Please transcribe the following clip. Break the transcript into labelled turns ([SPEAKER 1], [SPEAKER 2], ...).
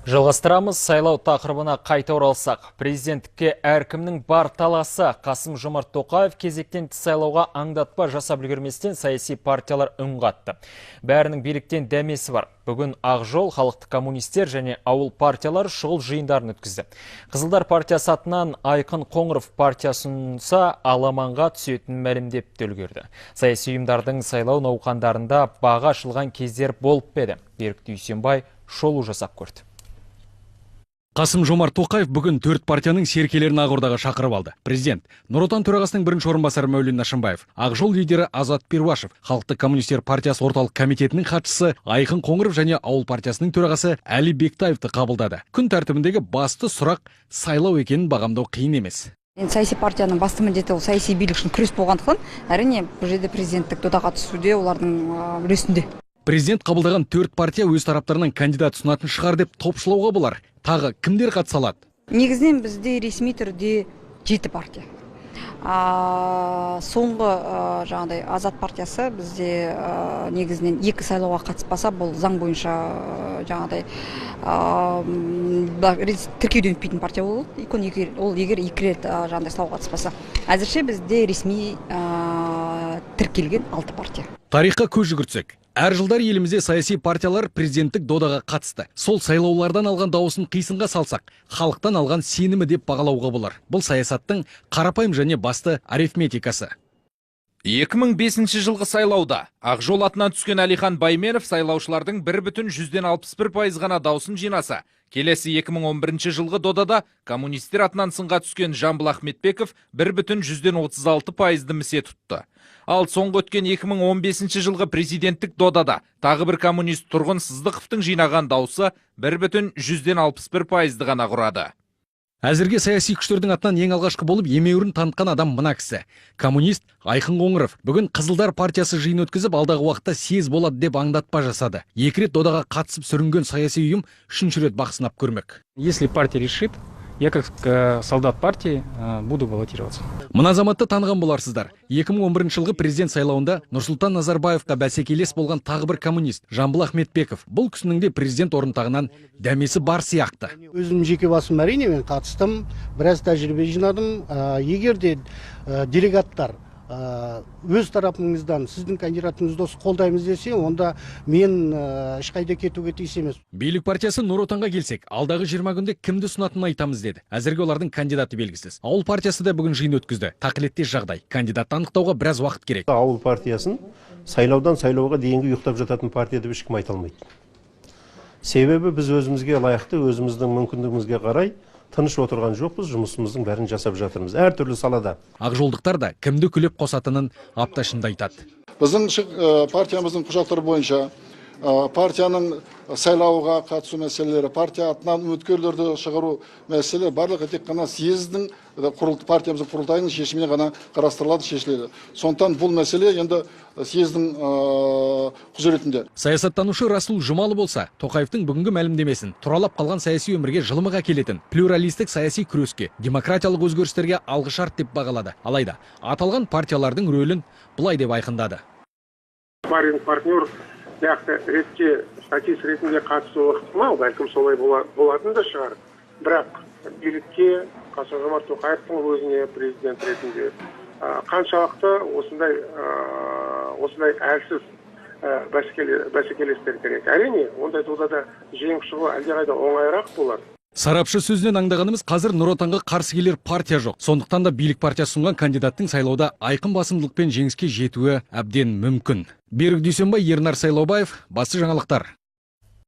[SPEAKER 1] Жалғастырамыз, сайлау тақырыбына қайта оралсақ. Президенттікке әркімнің бар таласы. Қасым-Жомарт Тоқаев кезектен тыс сайлауға аңдатпа жасап үлгерместен саяси партиялар үн қатты. Бәрінің биліктен дәмесі бар. Бүгін Ақжол, халықтық коммунистер және ауыл партиялары шұғыл жиындарын өткізді. Қызылдар партиясы атынан Айқын Қоңыров партиясынса аламанға түсетін мәлімдеп үлгерді. Саяси ұйымдардың сайлау науқандарында баға ашылған кездер болып еді. Берік Дүйсенбай шолу жасап көрді.
[SPEAKER 2] Қасым-Жомарт Тоқаев бүгін 4 партияның серкелерін Ақордаға шақырып алды. Президент Нұр Отан төрағасының бірінші орынбасары Мәулен Әшімбаев, Ақжол лидері Азат Перуашев, халықтық коммунистер партиясы орталық комитетінің хатшысы Айқын Қоңыров және ауыл партиясының төрағасы Әли Бектаевты қабылдады. Күн тәртібіндегі басты сұрақ сайлау екенін бағамдау қиын емес.
[SPEAKER 3] Саяси партияның басты міндеті ол саяси билік үшін күрес болғандықтан, әрине бұл жерде президенттік додаға түсуде олардың үлесінде.
[SPEAKER 2] Президент қабылдаған 4 партия өз тараптарынан кандидат ұсынатын шығар деп топшылауға болар. Тағы кімдер қатыса алады?
[SPEAKER 3] Негізінен бізде ресми түрде 7 партия. Соңғы жаңағыдай Азат партиясы бізде негізінен 2 сайлауға қатыспаса, бұл заң бойынша жаңағыдай тіркеуден өтпейтін партия болды. Ол егер 2 рет жаңағыдай сайлауға қатыспаса. Әзірше бізде ресми тіркелген 6 партия.
[SPEAKER 2] Тарихқа көз жүгіртсек, әр жылдар елімізде саяси партиялар президенттік додаға қатысты. Сол сайлаулардан алған дауысын қисынға салсақ, халықтан алған сенімі деп бағалауға болар. Бұл саясаттың қарапайым және басты арифметикасы.
[SPEAKER 4] 2005 жылғы сайлауда Ақжол атынан түскен Әлихан Байменов сайлаушылардың 1,61% ғана дауысын жинаса, келесі 2011 жылғы додада коммунистер атынан сынға түскен Жамбыл Ахметбеков 1,36% місе тұтты. Ал соңғы өткен 2015 жылғы президенттік додада тағы бір коммунист Тұрғын Сыздықовтың жинаған дауысы 1,61% ғана құрады.
[SPEAKER 2] Әзірге саяси күштердің атынан ең алғашқы болып емеурін танытқан адам мына кісі. Коммунист Айқын Қоңыров бүгін Қызылдар партиясы жиын өткізіп, алдағы уақытта съезд болады деп аңдатпа жасады. 2 рет додаға қатысып сүрінген саяси ұйым 3-ші рет бақ сынап көрмек.
[SPEAKER 5] Если партия решит, я как солдат партии буду баллотироваться.
[SPEAKER 2] Мына азаматты таныған боларсыздар. 2011 жылғы президент сайлауында Нұрсұлтан Назарбаевқа бәсекелес болған тағы бір коммунист Жамбыл Ахметбеков. Бұл кісінің де президент орынтағынан дәмесі бар сияқты.
[SPEAKER 6] Өзім жеке басым әрине мен қатыстым, біраз тәжірибе жинадым. Егер де делегаттар өз тарапыңыздан сіздің кандидатыңызды қолдаймыз десе, онда мен ешқайда кетуге тиіс емес.
[SPEAKER 2] Билік партиясы Нұр Отанға келсек, алдағы 20 күнде кімді ұсынатынын айтамыз деді. Әзірге олардың кандидаты белгісіз. Ауыл партиясы да бүгін жиын өткізді. Тақылетте жағдай. Кандидатты анықтауға біраз уақыт керек.
[SPEAKER 7] Ауыл партиясын сайлаудан сайлауға дейінгі ұйықтап жататын партия деп ешкім айта алмайды. Себебі біз өзімізге лайықты, өзіміздің мүмкіндігімізге қарай тыныш отырған жоқпыз, жұмысымыздың бәрін жасап жатырмыз. Әртүрлі салада.
[SPEAKER 2] Ақжолдықтар да кімді күлеп қосатынын апташында айтады.
[SPEAKER 8] Біздің партиямыздың құжаттары бойынша партияның сайлауға қатысу мәселелері, партия атынан үміткерлерді шығару мәселелері барлығы тек қана съездің партиямыздың құрылтайының шешіміне ғана қарастырылады, шешіледі. Сондықтан бұл мәселе енді съездің құзыретінде.
[SPEAKER 2] Саясаттанушы Расул Жұмалы болса, Тоқаевтың бүгінгі мәлімдемесін тұралап қалған саяси өмірге жылымыға келетін плюралистік саяси күреске, демократиялық өзгерістерге алғышарт деп бағалады. Алайда, аталған партиялардың рөлін былай деп айқындады.
[SPEAKER 9] Партнер нақты ретке статист ретінде қатысуы ықтимал, бәлкім солай болатын да шығар. Бірақ билікке Қасым-Жомарт Тоқаевтың өзіне президент ретінде қаншалықты осындай әлсіз бәсекелестер керек. Әрине, ондай додада жеңіп шығу әлдеқайда оңайырақ болар.
[SPEAKER 2] Сарапшы сөзінен аңдағанымыз, қазір Нұр Отанға қарсы келер партия жоқ. Сондықтан да билік партиясы ұсынған кандидаттың сайлауда айқын басымдылықпен жеңіске жетуі әбден мүмкін. Берік Дүйсенбай, Ернар Сайлаубаев, басты жаңалықтар.